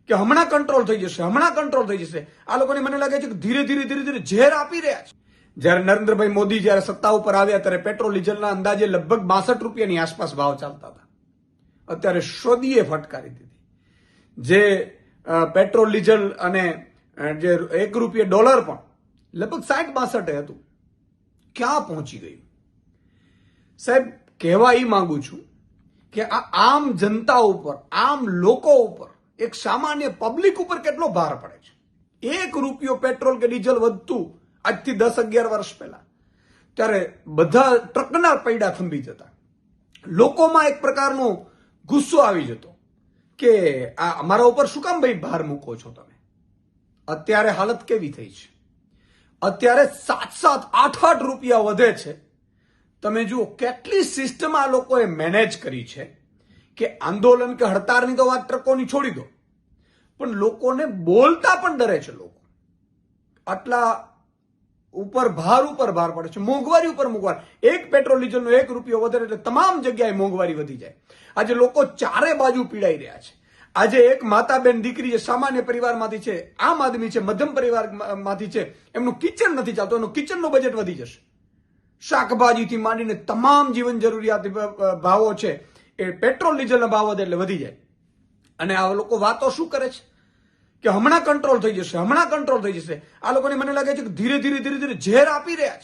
કે હમણાં કંટ્રોલ થઈ જશે, હમણાં કંટ્રોલ થઈ જશે. આ લોકોને મને લાગે છે કે ધીરે ધીરે ધીરે ધીરે ઝેર આપી રહ્યા છે. જ્યારે નરેન્દ્રભાઈ મોદી જ્યારે સત્તા ઉપર આવ્યા ત્યારે પેટ્રોલ ડીઝલના અંદાજે લગભગ 62 રૂપિયાની આસપાસ ભાવ ચાલતા હતા. અત્યારે સોદીએ ફટકારી દીધી. જે પેટ્રોલ ડીઝલ અને જે 1 રૂપિયા ડોલર પણ લગભગ 60-62 હતું. ક્યાં પહોંચી ગયું? સાહેબ, કહેવા એ માંગુ છું કે આ આમ જનતા ઉપર, આમ લોકો ઉપર, એક સામાન્ય પબ્લિક ઉપર કેટલો ભાર પડે છે. 1 રૂપિયો પેટ્રોલ કે ડીઝલ વધતું આજથી 10-11 વર્ષ પહેલા, ત્યારે બધા ટ્રકના પૈડા થંભી જતા. લોકોમાં એક પ્રકારનો ગુસ્સો આવી જતો કે આ અમારા ઉપર શું કામ ભાઈ ભાર મૂકો છો તમે. અત્યારે હાલત કેવી થઈ છે? અત્યારે 7-8 રૂપિયા વધે છે. તમે જુઓ કેટલી સિસ્ટમ આ લોકોએ મેનેજ કરી છે કે આંદોલન કે હડતાળની તો વાત ટ્રકોની છોડી દો, પણ લોકોને બોલતા પણ ડરે છે. લોકો આટલા ઉપર ભાર પડે છે, મોંઘવારી ઉપર મોંઘવારી. એક પેટ્રોલ ડીઝલનો 1 રૂપિયો વધે એટલે તમામ જગ્યાએ મોંઘવારી વધી જાય. આજે લોકો ચારે બાજુ પીડાઈ રહ્યા છે. આજે એક માતા બેન દીકરી જે સામાન્ય પરિવારમાંથી છે, આમ આદમી છે, મધ્યમ પરિવારમાંથી છે, એમનું કિચન નથી ચાલતું, એનું કિચનનું બજેટ વધી જશે. શાકભાજીથી માંડીને તમામ જીવન જરૂરિયાત ભાવો છે એ પેટ્રોલ ડીઝલના ભાવ વધે એટલે વધી જાય. અને આ લોકો વાતો શું કરે છે કે હમણાં કંટ્રોલ થઈ જશે, હમણાં કંટ્રોલ થઈ જશે. આ લોકોને મને લાગે છે કે ધીરે ધીરે ધીરે ધીરે ઝેર આપી રહ્યા છે.